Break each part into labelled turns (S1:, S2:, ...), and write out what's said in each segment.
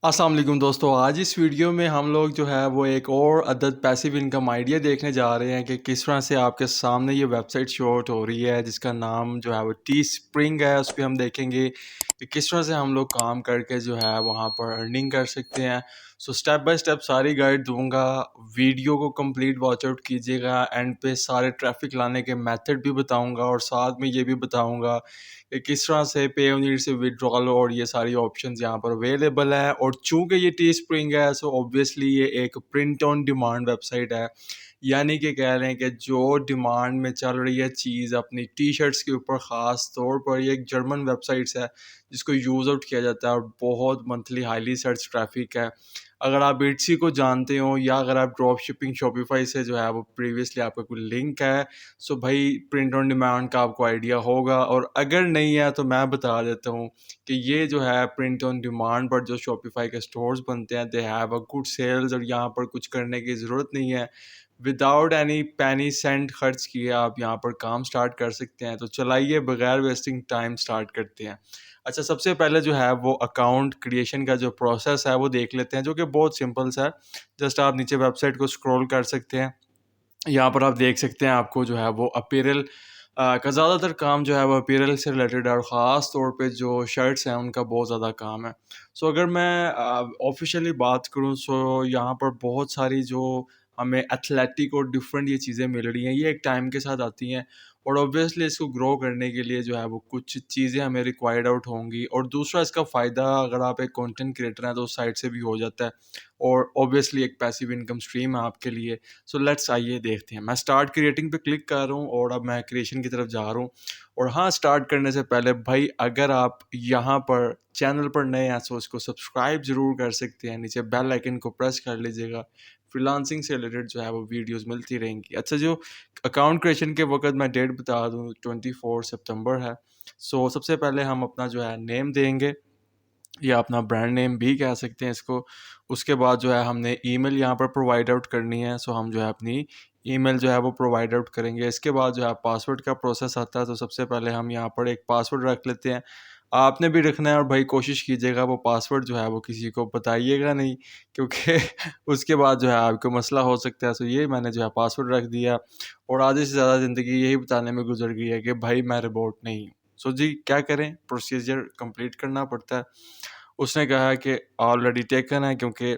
S1: अस्सलाम वालेकुम दोस्तों। आज इस वीडियो में हम लोग जो है वो एक और अदद पैसिव इनकम आइडिया देखने जा रहे हैं कि किस तरह से आपके सामने ये वेबसाइट शो आउट हो रही है जिसका नाम जो है वो टी स्प्रिंग है। उस पर हम देखेंगे कि किस तरह से हम लोग काम करके जो है वहाँ पर अर्निंग कर सकते हैं। सो स्टेप बाय स्टेप सारी गाइड दूंगा। वीडियो को कंप्लीट वॉच आउट कीजिएगा। एंड पे सारे ट्रैफिक लाने के मेथड भी बताऊँगा और साथ में ये भी बताऊँगा कि किस तरह से पे ऑन नीड से विड्रॉल और ये सारी ऑप्शंस यहाँ पर अवेलेबल है। और चूंकि ये टी स्प्रिंग है सो ऑब्वियसली ये एक प्रिंट ऑन डिमांड वेबसाइट है, यानी कि कह रहे हैं कि जो डिमांड में चल रही है चीज़ अपनी टी शर्ट्स के ऊपर ख़ास तौर पर ये एक जर्मन वेबसाइट्स है जिसको यूज़ आउट किया जाता है और बहुत मंथली हाईली सर्च ट्रैफिक है। अगर आप बिट्सी को जानते हो या अगर आप ड्रॉप शिपिंग शॉपिफाई से जो है वो प्रीवियसली आपका कोई लिंक है, सो भाई प्रिंट ऑन डिमांड का आपको आइडिया होगा। और अगर नहीं है तो मैं बता देता हूँ कि ये जो है प्रिंट ऑन डिमांड पर जो शॉपिफाई के स्टोर्स बनते हैं they have a good sales और यहाँ पर कुछ करने की ज़रूरत नहीं है। विदाउट एनी पैनी सेंट खर्च किए आप यहाँ पर काम स्टार्ट कर सकते हैं। तो चलाइए बगैर वेस्टिंग टाइम स्टार्ट करते हैं। अच्छा, सबसे पहले जो है वो अकाउंट क्रिएशन का जो प्रोसेस है वो देख लेते हैं, जो कि बहुत सिंपल सा है। जस्ट आप नीचे वेबसाइट को स्क्रॉल कर सकते हैं। यहाँ पर आप देख सकते हैं आपको जो है वो अपीयरल का ज़्यादातर काम जो है वो अपीयरल से रिलेटेड है और ख़ास तौर पे जो शर्ट्स हैं उनका बहुत ज़्यादा काम है। सो अगर मैं ऑफिशियली बात करूँ सो यहाँ पर बहुत सारी जो हमें एथलेटिक और डिफरेंट ये चीज़ें मिल रही हैं, ये एक टाइम के साथ आती हैं। और ऑब्वियसली इसको ग्रो करने के लिए जो है वो कुछ चीज़ें हमें रिक्वायर्ड आउट होंगी। और दूसरा इसका फ़ायदा अगर आप एक कंटेंट क्रिएटर हैं तो उस साइड से भी हो जाता है और ऑब्वियसली एक पैसिव इनकम स्ट्रीम है आपके लिए। सो लेट्स आइए देखते हैं। मैं स्टार्ट क्रिएटिंग पे क्लिक कर रहा हूँ और अब मैं क्रिएशन की तरफ जा रहा हूँ। और हाँ, स्टार्ट करने से पहले भाई अगर आप यहाँ पर चैनल पर नए हैं तो इसको सब्सक्राइब ज़रूर कर सकते हैं। नीचे बेल आइकन को प्रेस कर लीजिएगा। फ्रीलांसिंग से रिलेटेड जो है वो वीडियोस मिलती रहेंगी। अच्छा, जो अकाउंट क्रिएशन के वक्त मैं डेट बता दूँ 24 सितंबर है। सो सबसे पहले हम अपना जो है नेम देंगे या अपना ब्रांड नेम भी कह सकते हैं इसको। उसके बाद जो है हमने ईमेल यहाँ पर प्रोवाइड आउट करनी है। सो हम जो है अपनी ईमेल जो है वो प्रोवाइड आउट करेंगे। इसके बाद जो है पासवर्ड का प्रोसेस आता है। तो सबसे पहले हम यहाँ पर एक पासवर्ड रख लेते हैं। आपने भी रखना है और भाई कोशिश कीजिएगा वो पासवर्ड जो है वो किसी को बताइएगा नहीं, क्योंकि उसके बाद जो है आपको मसला हो सकता है। सो ये मैंने जो है पासवर्ड रख दिया और आधे से ज़्यादा ज़िंदगी यही बताने में गुजर गई है कि भाई मैं रोबोट नहीं हूँ। सो जी क्या करें, प्रोसीजर कंप्लीट करना पड़ता है। उसने कहा कि ऑलरेडी टेकन है, क्योंकि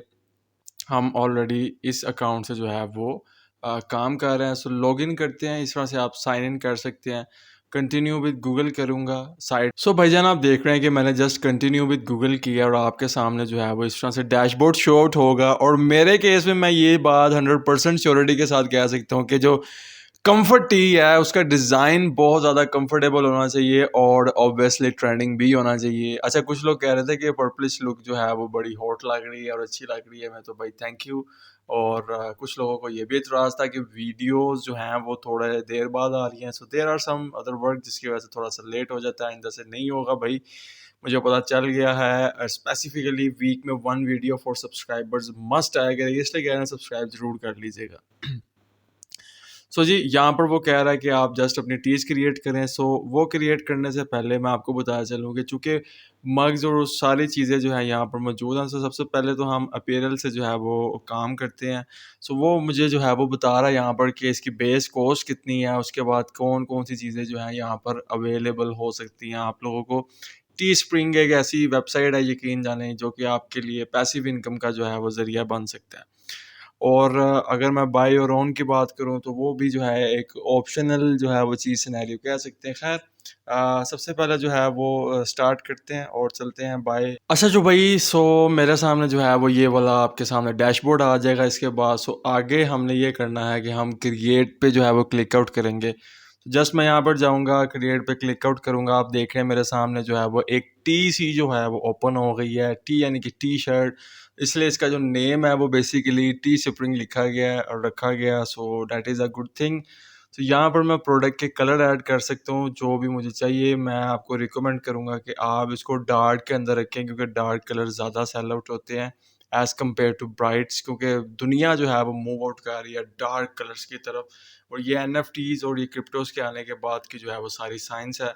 S1: हम ऑलरेडी इस अकाउंट से जो है वो काम कर रहे हैं। सो लॉगिन करते हैं। इस तरह से आप साइन इन कर सकते हैं। कंटिन्यू विद गूगल करूँगा साइट। सो भाईजान आप देख रहे हैं कि मैंने जस्ट कंटिन्यू विद गूगल किया और आपके सामने जो है वो इस तरह से डैशबोर्ड शो आउट होगा। और मेरे केस में मैं ये बात 100% श्योरिटी के साथ कह सकता हूँ कि जो कंफर्ट टी है उसका डिज़ाइन बहुत ज़्यादा कंफर्टेबल होना चाहिए और ऑब्वियसली ट्रेंडिंग भी होना चाहिए। अच्छा, कुछ लोग कह रहे थे कि पर्पलिश लुक जो है वो बड़ी हॉट लग रही है और अच्छी लग रही है। मैं तो भाई थैंक यू। और कुछ लोगों को ये भी एतराज़ था कि वीडियोस जो हैं वो थोड़े देर बाद आ रही हैं। So there are some other work जिसकी वजह से थोड़ा सा लेट हो जाता है। आइंदा से नहीं होगा भाई, मुझे पता चल गया है। स्पेसिफिकली वीक में 1 वीडियो फॉर सब्सक्राइबर्स मस्ट आएगा, इसलिए कह रहे हैं सब्सक्राइब ज़रूर कर लीजिएगा। सो जी यहाँ पर वो कह रहा है कि आप जस्ट अपनी टीज क्रिएट करें। सो वो क्रिएट करने से पहले मैं आपको बताया चलूँ कि चूँकि मग्स और सारी चीज़ें जो है यहाँ पर मौजूद हैं। सो सबसे पहले तो हम अपीयरल से जो है वो काम करते हैं। सो वो मुझे जो है वो बता रहा है यहाँ पर कि इसकी बेस कॉस्ट कितनी है, उसके बाद कौन कौन सी चीज़ें जो हैं यहाँ पर अवेलेबल हो सकती हैं आप लोगों को। टी स्प्रिंग एक ऐसी वेबसाइट है, यकीन जाने, जो कि आपके लिए पैसिव इनकम का जो है वो ज़रिया बन सकता है। और अगर मैं बाय और ओन की बात करूँ तो वो भी जो है एक ऑप्शनल जो है वो चीज़ सिनेरियो कह सकते हैं। खैर सबसे पहले जो है वो स्टार्ट करते हैं और चलते हैं बाय। अच्छा जो भाई, सो मेरे सामने जो है वो ये वाला आपके सामने डैशबोर्ड आ जाएगा। इसके बाद सो आगे हमने ये करना है कि हम क्रिएट पे जो है वो क्लिक आउट करेंगे। जस्ट मैं यहाँ पर जाऊँगा, क्रिएट पे क्लिक आउट करूँगा। आप देख रहे हैं मेरे सामने जो है वो एक टी सी जो है वो ओपन हो गई है। टी यानी कि टी शर्ट, इसलिए इसका जो नेम है वो बेसिकली टी स्प्रिंग लिखा गया है और रखा गया। So that is a good thing. तो यहाँ पर मैं प्रोडक्ट के कलर ऐड कर सकता हूँ जो भी मुझे चाहिए। मैं आपको रिकमेंड करूँगा कि आप इसको डार्क के अंदर रखें, क्योंकि डार्क कलर ज़्यादा सेल आउट होते हैं एज़ कम्पेयर टू ब्राइट्स, क्योंकि दुनिया जो है वो मूव आउट कर रही है डार्क कलर्स की तरफ। और ये एन और ये क्रिप्टोज के आने के बाद की जो है वो सारी साइंस है।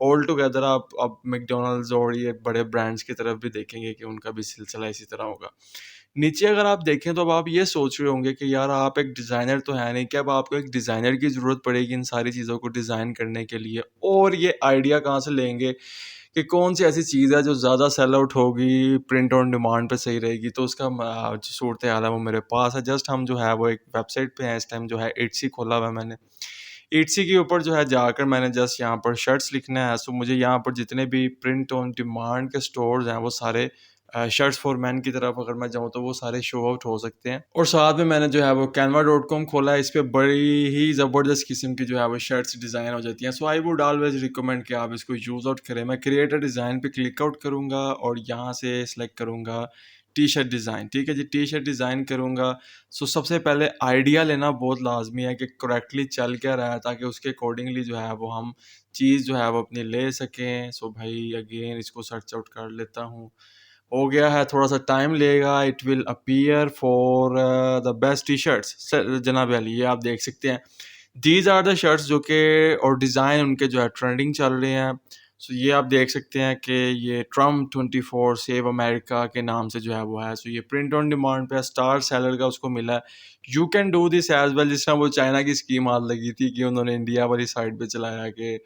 S1: ऑल टुगेदर आप अब मैकडॉनल्ड्स और ये बड़े ब्रांड्स की तरफ भी देखेंगे कि उनका भी सिलसिला इसी तरह होगा। नीचे अगर आप देखें तो अब आप ये सोच रहे होंगे कि यार आप एक डिज़ाइनर तो है नहीं, क्या अब आपको एक डिज़ाइनर की ज़रूरत पड़ेगी इन सारी चीज़ों को डिज़ाइन करने के लिए, और ये आइडिया कहाँ से लेंगे कि कौन सी ऐसी चीज़ है जो ज़्यादा सेल आउट होगी, प्रिंट ऑन डिमांड पे सही रहेगी। तो उसका जो सूरत हाल है वो मेरे पास है। जस्ट हम जो है वो एक वेबसाइट पे हैं इस टाइम, जो है इट्सी खोला हुआ है मैंने। इट्सी के ऊपर जो है जाकर मैंने जस्ट यहाँ पर शर्ट्स लिखना है। सो मुझे यहाँ पर जितने भी प्रिंट ऑन डिमांड के स्टोर्स हैं वो सारे शर्ट्स फॉर मैन की तरफ अगर मैं जाऊँ तो वो सारे शो आउट हो सकते हैं। और साथ में मैंने जो है वो canva.com खोला है। इस पे बड़ी ही ज़बरदस्त किस्म की जो है वो शर्ट्स डिज़ाइन हो जाती हैं। सो आई वुड ऑलवेज रिकमेंड कि आप इसको यूज़ आउट करें। मैं क्रिएट अ डिज़ाइन पे क्लिक आउट करूँगा और यहाँ से सिलेक्ट करूँगा टी शर्ट डिज़ाइन। ठीक है जी, टी शर्ट डिज़ाइन करूँगा। सो सबसे पहले आइडिया लेना बहुत लाजमी है कि करेक्टली चल क्या रहा है, ताकि उसके अकॉर्डिंगली जो है वो हम चीज़ जो है वो अपनी ले सकें। सो भाई अगेन इसको सर्च आउट कर लेता हूँ। हो गया है, थोड़ा सा टाइम लेगा। It will appear for the best T shirts जनाब अली, ये आप देख सकते हैं। दीज आर द शर्ट्स जो कि और डिज़ाइन उनके जो है ट्रेंडिंग चल रहे हैं। सो ये आप देख सकते हैं कि ये ट्रम्प 24 सेव अमेरिका के नाम से जो है वो है। सो ये प्रिंट ऑन डिमांड पे स्टार सेलर का उसको मिला है। You can do this as well, जिस तरह वो चाइना की स्कीम आज लगी थी कि उन्होंने इंडिया वाली साइड पे चलाया कि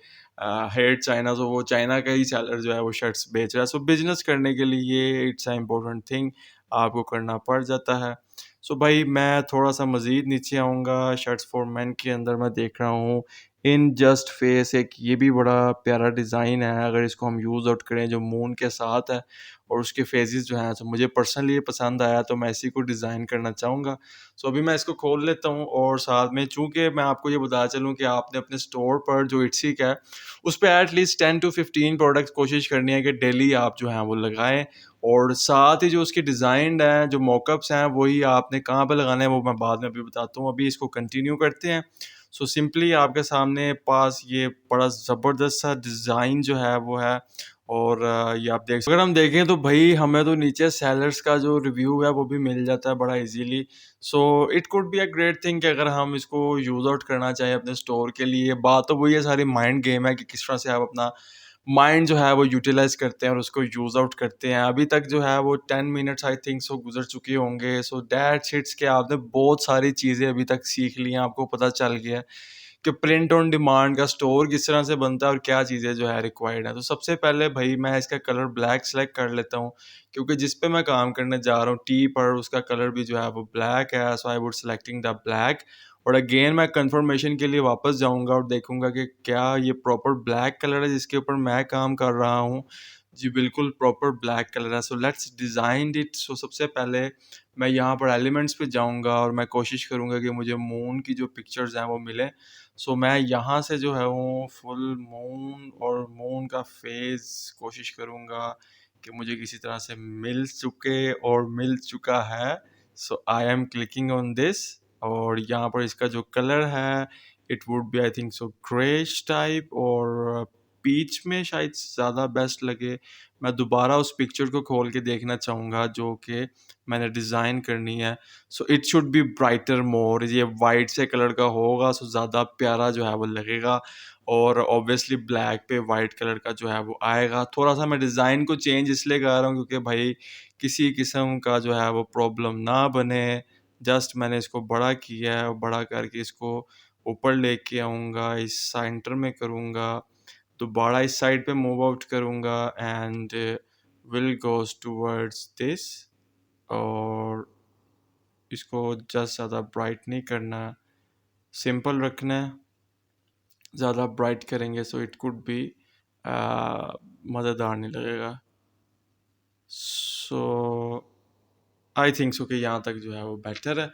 S1: हेड चाइना, तो वो चाइना का ही सेलर जो है वो शर्ट्स बेच रहा है। सो बिजनेस करने के लिए इट्स अ इम्पोर्टेंट थिंग, आपको करना पड़ जाता है। सो भाई मैं थोड़ा सा मज़ीद नीचे आऊँगा। शर्ट्स फॉर मैन के अंदर मैं देख रहा हूँ इन जस्ट फेस, एक ये भी बड़ा प्यारा डिज़ाइन है। अगर इसको हम यूज़ आउट करें जो मून के साथ है और उसके फेजेस जो हैं, तो मुझे पर्सनली ये पसंद आया, तो मैं इसी को डिज़ाइन करना चाहूँगा। सो अभी मैं इसको खोल लेता हूँ और साथ में चूँकि मैं आपको ये बता चलूँ कि आपने अपने स्टोर पर जो इट्सी का है उस पे एटलीस्ट 10 टू 15 प्रोडक्ट्स कोशिश करनी है कि डेली आप जो हैं वो लगाएं। और साथ ही जो उसकी डिज़ाइन है, जो मॉकअप्स हैं, वही आपने कहाँ पे लगाने हैं वो मैं बाद में अभी बताता हूँ। अभी इसको कंटिन्यू करते हैं। सो सिंपली आपके सामने पास ये बड़ा ज़बरदस्त सा डिज़ाइन जो है वो है। और ये आप देख, अगर हम देखें तो भाई हमें तो नीचे सेलर्स का जो रिव्यू है वो भी मिल जाता है बड़ा easily. So it could be a great thing कि अगर हम इसको यूज़ आउट करना चाहें अपने स्टोर के लिए। बात तो वही है, सारी माइंड गेम है कि किस तरह से आप अपना माइंड जो है वो यूटिलाइज करते हैं और उसको यूज़ आउट करते हैं। अभी तक जो है वो 10 मिनट्स आई थिंक सो गुजर चुके होंगे। सो दैट्स इट्स कि आपने बहुत सारी चीज़ें अभी तक सीख ली हैं, आपको पता चल गया है कि प्रिंट ऑन डिमांड का स्टोर किस तरह से बनता है और क्या चीज़ें जो है रिक्वायर्ड है। तो सबसे पहले भाई मैं इसका कलर ब्लैक सेलेक्ट कर लेता हूँ, क्योंकि जिस पे मैं काम करने जा रहा हूँ टी पर उसका कलर भी जो है वो ब्लैक है। So I would selecting the black. और अगेन मैं कंफर्मेशन के लिए वापस जाऊंगा और देखूंगा कि क्या ये प्रॉपर ब्लैक कलर है जिसके ऊपर मैं काम कर रहा हूँ। जी बिल्कुल प्रॉपर ब्लैक कलर है। So let's design it. So सबसे पहले मैं यहाँ पर एलिमेंट्स पे जाऊँगा और मैं कोशिश करूँगा कि मुझे मून की जो पिक्चर्स हैं वो मिले। सो मैं यहाँ से जो है वो फुल मून और मून का फेज़ कोशिश करूँगा कि मुझे किसी तरह से मिल चुके और मिल चुका है। So I am clicking on this और यहाँ पर इसका जो कलर है it would be I think so greyish type और पीच में शायद ज़्यादा बेस्ट लगे। मैं दोबारा उस पिक्चर को खोल के देखना चाहूँगा जो कि मैंने डिज़ाइन करनी है। So it should be brighter more, ये वाइट से कलर का होगा सो ज़्यादा प्यारा जो है वो लगेगा। और ऑब्वियसली ब्लैक पे वाइट कलर का जो है वो आएगा। थोड़ा सा मैं डिज़ाइन को चेंज इसलिए कर रहा हूँ क्योंकि भाई किसी किस्म का जो है वो प्रॉब्लम ना बने। जस्ट मैंने इसको बड़ा किया है और बड़ा करके इसको ऊपर लेके आऊँगा, इस सेंटर में करूँगा, दोबारा इस साइड पे मूव आउट करूँगा and will goes towards this. और इसको जस्ट ज़्यादा ब्राइट नहीं करना, सिंपल रखना है। ज़्यादा ब्राइट करेंगे सो इट कुड बी मज़ेदार नहीं लगेगा। सो आई थिंक सो कि यहाँ तक जो है वो बेटर है।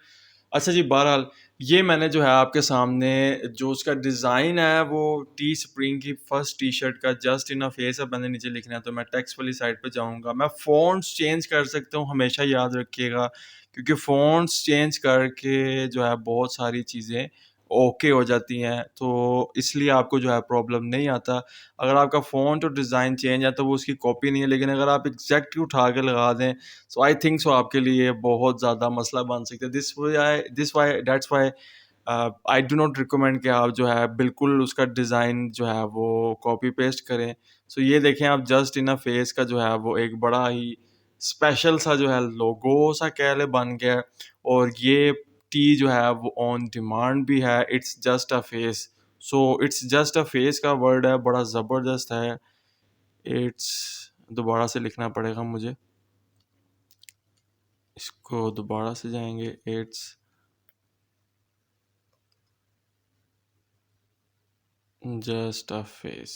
S1: अच्छा जी, बहरहाल ये मैंने जो है आपके सामने जो उसका डिज़ाइन है वो टी स्प्रिंग की फर्स्ट टी शर्ट का जस्ट इन फेस है, मैंने नीचे लिखना है तो मैं टेक्स्ट वाली साइड पे जाऊँगा। मैं फ़ॉन्ट्स चेंज कर सकता हूँ, हमेशा याद रखिएगा, क्योंकि फ़ॉन्ट्स चेंज करके जो है बहुत सारी चीज़ें ओके हो जाती हैं, तो इसलिए आपको जो है प्रॉब्लम नहीं आता। अगर आपका फ़ॉन्ट और डिज़ाइन चेंज है तो वो उसकी कॉपी नहीं है, लेकिन अगर आप एग्जैक्टली उठा के लगा दें सो आई थिंक सो आपके लिए बहुत ज़्यादा मसला बन सकता है। This Y that's why I do not recommend कि आप जो है बिल्कुल उसका डिज़ाइन जो है वो कॉपी पेस्ट करें। सो ये देखें आप, जस्ट इन अ फेस का जो है वो एक बड़ा ही स्पेशल सा जो है लोगो सा कह ले बन गया है। और ये टी जो है वो ऑन डिमांड भी है। It's just a face, so it's just a face का वर्ड है, बड़ा ज़बरदस्त है। इट्स, दोबारा से लिखना पड़ेगा मुझे, इसको दोबारा से जाएंगे। It's just a face.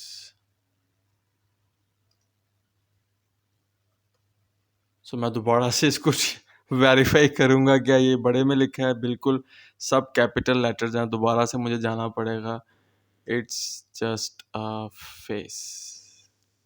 S1: So मैं दोबारा से इसको वेरीफाई करूँगा, क्या ये बड़े में लिखा है? बिल्कुल सब कैपिटल लेटर्स हैं। दोबारा से मुझे जाना पड़ेगा। It's just a face.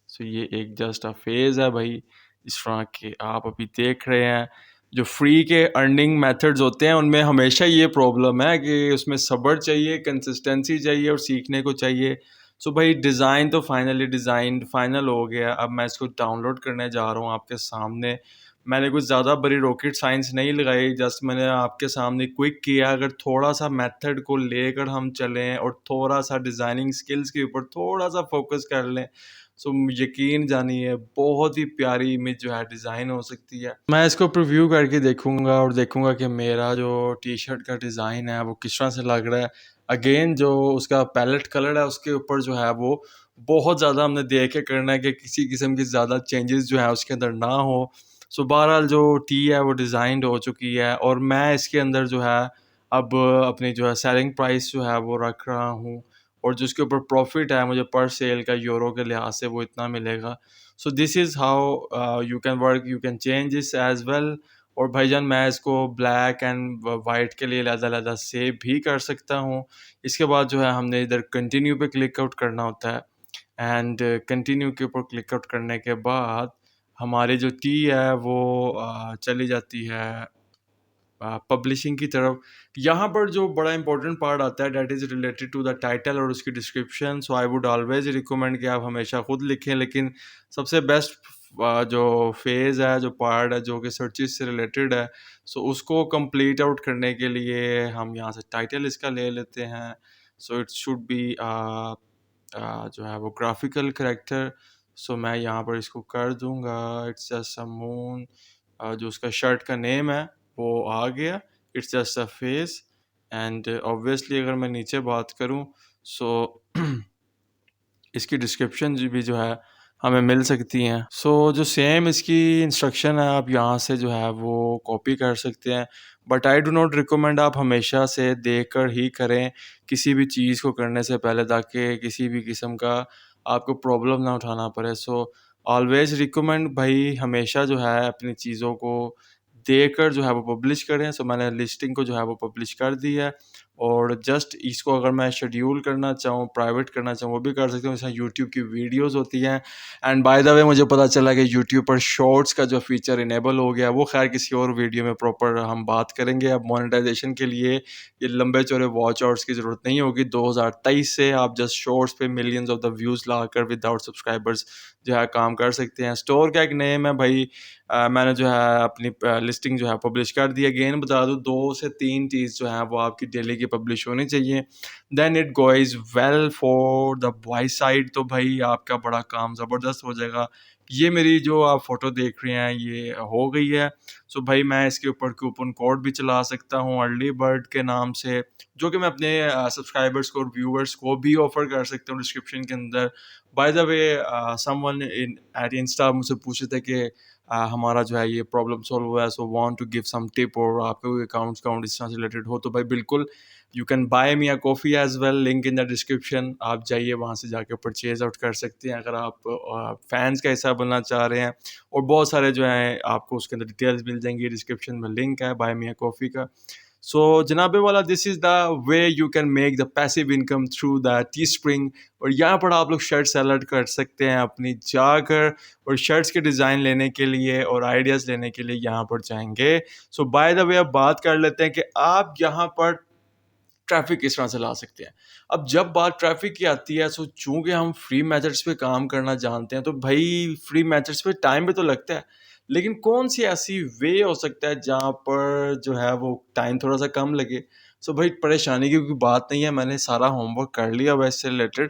S1: So ये एक जस्ट अ फेज़ है भाई। इस तरह के आप अभी देख रहे हैं जो फ्री के अर्निंग मेथड्स होते हैं, उनमें हमेशा ये प्रॉब्लम है कि उसमें सब्र चाहिए, कंसिस्टेंसी चाहिए और सीखने को चाहिए। सो भाई डिज़ाइन तो फाइनली डिज़ाइन फाइनल हो गया। अब मैं इसको डाउनलोड करने जा रहा हूँ आपके सामने। मैंने कुछ ज़्यादा बड़ी रॉकेट साइंस नहीं लगाई, जस्ट मैंने आपके सामने क्विक किया। अगर थोड़ा सा मेथड को लेकर हम चलें और थोड़ा सा डिज़ाइनिंग स्किल्स के ऊपर थोड़ा सा फोकस कर लें, सो यकीन जानिए बहुत ही प्यारी इमेज जो है डिज़ाइन हो सकती है। मैं इसको प्रीव्यू करके देखूंगा और देखूंगा कि मेरा जो टी शर्ट का डिज़ाइन है वो किस तरह से लग रहा है। अगेन जो उसका पैलेट कलर है उसके ऊपर जो है वो बहुत ज़्यादा हमने देख के करना है कि किसी किस्म की ज़्यादा चेंजेस जो है उसके अंदर ना हो। सो बहरहाल जो टी है वो डिज़ाइंड हो चुकी है और मैं इसके अंदर जो है अब अपनी जो है सेलिंग प्राइस जो है वो रख रहा हूँ। और जिसके ऊपर प्रॉफिट है मुझे पर सेल का यूरो के लिहाज से वो इतना मिलेगा। So this is how you can work, you can change this as well. और भाईजान मैं इसको ब्लैक एंड वाइट के लिए अलग-अलग सेव भी कर सकता हूँ। इसके बाद जो है हमने इधर कंटिन्यू पे क्लिक आउट करना होता है एंड कंटिन्यू के ऊपर क्लिक आउट करने के बाद हमारी जो टी है वो चली जाती है पब्लिशिंग की तरफ। यहाँ पर जो बड़ा इंपॉर्टेंट पार्ट आता है that is related to the title और उसकी description. So I would always recommend कि आप हमेशा खुद लिखें, लेकिन सबसे बेस्ट जो फेज़ है, जो पार्ट है जो कि सर्चिस से रिलेटेड है, सो उसको कंप्लीट आउट करने के लिए हम यहाँ से टाइटल इसका ले लेते हैं। सो इट शुड बी जो है वो ग्राफिकल करेक्टर। सो मैं यहाँ पर इसको कर दूँगा इट्स जस्ट अ मून। जो उसका शर्ट का नेम है वो आ गया, it's just a face. And obviously अगर मैं नीचे बात करूं सो इसकी डिस्क्रिप्शन भी जो है हमें मिल सकती हैं। सो जो सेम इसकी इंस्ट्रक्शन है आप यहाँ से जो है वो कॉपी कर सकते हैं, but I do not recommend आप हमेशा से देखकर ही करें किसी भी चीज़ को करने से पहले, ताकि किसी भी किस्म का आपको प्रॉब्लम ना उठाना पड़े। सो ऑलवेज रिकमेंड भाई हमेशा जो है अपनी चीज़ों को देखकर जो है वो पब्लिश करें। सो मैंने लिस्टिंग को जो है वो पब्लिश कर दी है और जस्ट इसको अगर मैं शेड्यूल करना चाहूँ, प्राइवेट करना चाहूँ, वो भी कर सकता हूँ। जैसे यूट्यूब की वीडियोस होती हैं। एंड बाय द वे मुझे पता चला कि यूट्यूब पर शॉर्ट्स का जो फीचर इनेबल हो गया, वो खैर किसी और वीडियो में प्रॉपर हम बात करेंगे। अब मोनेटाइजेशन के लिए ये लंबे चौड़े वॉच आवर्स की ज़रूरत नहीं होगी। 2023 से आप जस्ट शॉर्ट्स पे millions of the views locker without subscribers जो है काम कर सकते हैं। स्टोर का एक नेम है भाई, मैंने जो है अपनी लिस्टिंग जो है पब्लिश कर दी। अगेन बता दूँ 2 से 3 चीज़ जो है वो आपकी डेली की पब्लिश होनी चाहिए, then it goes well for the boy side. तो भाई आपका बड़ा काम ज़बरदस्त हो जाएगा। ये मेरी जो आप फ़ोटो देख रहे हैं ये हो गई है। सो भाई मैं इसके ऊपर कूपन कोड भी चला सकता हूँ अर्ली बर्ड के नाम से, जो कि मैं अपने सब्सक्राइबर्स को और व्यूअर्स को भी ऑफ़र कर सकता हूँ डिस्क्रिप्शन के अंदर। By the way someone in at Insta मुझसे पूछे थे कि हमारा जो है ये प्रॉब्लम सॉल्व हुआ है, so want to give some tip, और आपके कोई अकाउंट इस तरह से रिलेटेड हो तो भाई बिल्कुल you can buy me a coffee as well, link in the description. आप जाइए वहाँ से जाके परचेज आउट कर सकते हैं अगर आप फैंस का हिस्सा बनना चाह रहे हैं। और बहुत सारे जो हैं आपको उसके अंदर डिटेल्स मिल जाएंगी, डिस्क्रिप्शन में लिंक है बाय मी अ कॉफ़ी का। सो जनाबे वाला this is the way you can make the passive income through the T spring. और यहाँ पर आप लोग शर्ट सेलेक्ट कर सकते हैं अपनी जाकर, और शर्ट्स के डिज़ाइन लेने के लिए और आइडियाज़ लेने के लिए यहाँ पर जाएंगे। सो बाय द वे अब बात कर लेते हैं कि आप यहाँ पर ट्रैफिक किस तरह से ला सकते हैं। अब जब बात ट्रैफिक की आती है, सो चूँकि हम फ्री मेथड्स पे काम करना जानते हैं तो भाई फ्री मेथड्स पे टाइम भी तो लगता है। लेकिन कौन सी ऐसी वे हो सकता है जहाँ पर जो है वो टाइम थोड़ा सा कम लगे। सो भाई परेशानी की कोई बात नहीं है, मैंने सारा होमवर्क कर लिया हुआ है इससे रिलेटेड।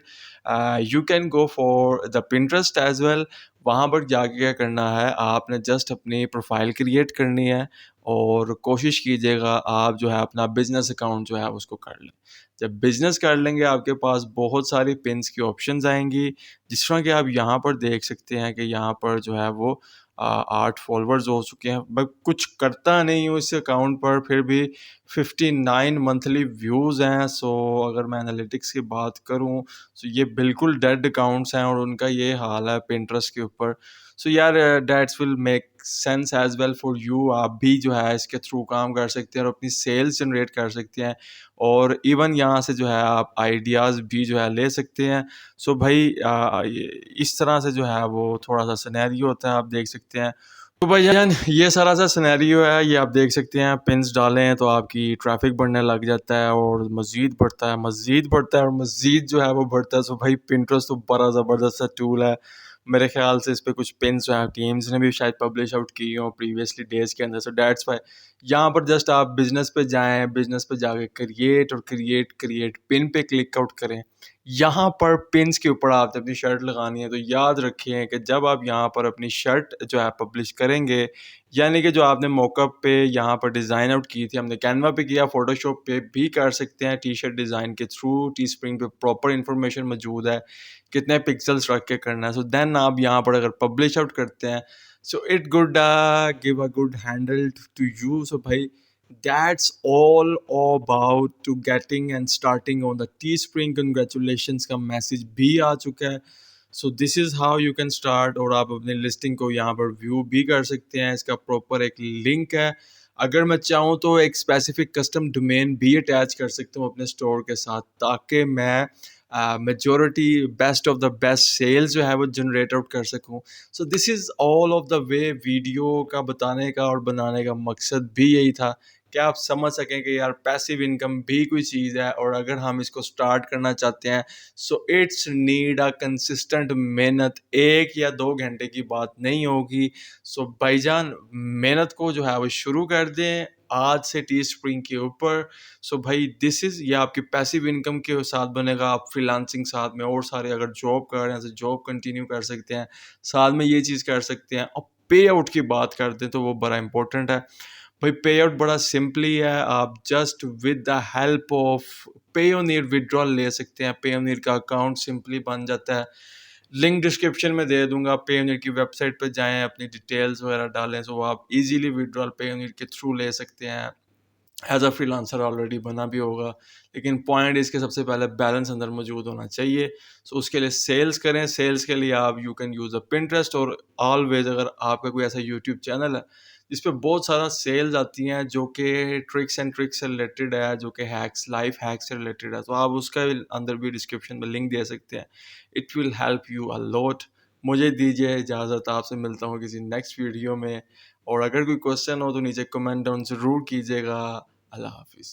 S1: You can go for the Pinterest as well. वहाँ पर जाके क्या करना है, आपने जस्ट अपनी प्रोफाइल क्रिएट करनी है और कोशिश कीजिएगा आप जो है अपना बिजनेस अकाउंट जो है उसको कर लें। जब बिजनेस कर लेंगे आपके पास बहुत सारी पिन्स की ऑप्शंस आएंगी, जिस तरह कि आप यहाँ पर देख सकते हैं कि यहाँ पर जो है वो 8 फॉलोअर्स हो चुके हैं। मैं कुछ करता नहीं हूँ इस अकाउंट पर, फिर भी 59 मंथली व्यूज़ हैं। सो अगर मैं एनालिटिक्स की बात करूँ तो ये बिल्कुल डेड अकाउंट्स हैं और उनका ये हाल है पिंटरेस्ट के ऊपर। सो यार that's will make sense as well for you. आप भी जो है इसके थ्रू काम कर सकते हैं और अपनी सेल्स जनरेट कर सकते हैं, और इवन यहाँ से जो है आप आइडियाज़ भी जो है ले सकते हैं। सो भाई इस तरह से जो है वो थोड़ा सा सिनेरियो होता है, आप देख सकते हैं। तो भाईजान ये सारा सा सिनेरियो है, ये आप देख सकते हैं। पिन्स डालें तो आपकी ट्रैफिक बढ़ने लग जाता है और मज़ीद बढ़ता है, मज़ीद बढ़ता है और मज़ीद जो है वो बढ़ता है। सो भाई पिंटरेस्ट तो बड़ा ज़बरदस्त सा टूल है। मेरे ख्याल से इस पे कुछ पिन्स जो है टीम्स ने भी शायद पब्लिश आउट की हो प्रीवियसली डेज़ के अंदर। सो दैट्स वाई यहाँ पर जस्ट आप बिज़नेस पे जाएँ, बिज़नेस पे जाके क्रिएट और क्रिएट पिन पे क्लिक आउट करें। यहाँ पर पिन्स के ऊपर आपने अपनी शर्ट लगानी है, तो याद रखें कि जब आप यहाँ पर अपनी शर्ट जो है पब्लिश करेंगे, यानी कि जो आपने मॉकअप पे यहाँ पर डिज़ाइन आउट की थी, हमने कैनवा पे किया, फोटोशॉप पे भी कर सकते हैं टी शर्ट डिज़ाइन के थ्रू। टी स्प्रिंग पे प्रॉपर इन्फॉर्मेशन मौजूद है कितने पिक्सल्स रख के करना है। सो देन आप यहाँ पर अगर पब्लिश आउट करते हैं, so it good give a good handle to you. So भाई that's all about to getting and starting on the Teespring। congratulations का मैसेज भी आ चुका है। सो this is how you can start, और आप अपनी लिस्टिंग को यहाँ पर व्यू भी कर सकते हैं। इसका प्रॉपर एक लिंक है। अगर मैं चाहूँ तो एक स्पेसिफिक कस्टम डोमेन भी अटैच कर सकता हूँ अपने स्टोर के साथ, ताकि मैं majority best of the best sales जो है वो जनरेट आउट कर सकूँ। So this is all of the way. Video का बताने का और बनाने का मकसद भी यही था कि आप समझ सकें कि यार पैसिव इनकम भी कोई चीज़ है, और अगर हम इसको स्टार्ट करना चाहते हैं so it's need a consistent मेहनत। 1 या 2 घंटे की बात नहीं होगी। सो भाईजान मेहनत को जो है वो शुरू कर दें आज से टी स्प्रिंग के ऊपर। सो भाई दिस इज़, ये आपकी पैसिव इनकम के साथ बनेगा। आप फ्रीलांसिंग साथ में और सारे अगर जॉब कर रहे हैं तो जॉब कंटिन्यू कर सकते हैं, साथ में ये चीज़ कर सकते हैं। और पे आउट की बात करते हैं तो वो बड़ा इंपॉर्टेंट है भाई। पे आउट बड़ा सिंपली है, आप just with the help of Payoneer withdrawal ले सकते हैं। पेयोनियर का अकाउंट सिंपली बन जाता है, लिंक डिस्क्रिप्शन में दे दूंगा। पेयोनियर की वेबसाइट पर जाएं, अपनी डिटेल्स वगैरह डालें, तो आप इजीली विड्रॉल पेयोनियर के थ्रू ले सकते हैं। एज अ फ्रीलांसर ऑलरेडी बना भी होगा, लेकिन पॉइंट इसके सबसे पहले बैलेंस अंदर मौजूद होना चाहिए। सो उसके लिए सेल्स करें। सेल्स के लिए आप you can use a Pinterest, और ऑलवेज अगर आपका कोई ऐसा यूट्यूब चैनल है जिस पे बहुत सारा सेल्स आती हैं जो कि ट्रिक्स एंड ट्रिक्स से रिलेटेड है, जो कि हैक्स लाइफ हैक्स से रिलेटेड है, तो आप उसका अंदर भी डिस्क्रिप्शन में लिंक दे सकते हैं। It will help you a lot. मुझे दीजिए इजाज़त, आपसे मिलता हूँ किसी नेक्स्ट वीडियो में। और अगर कोई क्वेश्चन हो तो नीचे कमेंट डाउन ज़रूर कीजिएगा। अल्लाह हाफिज़।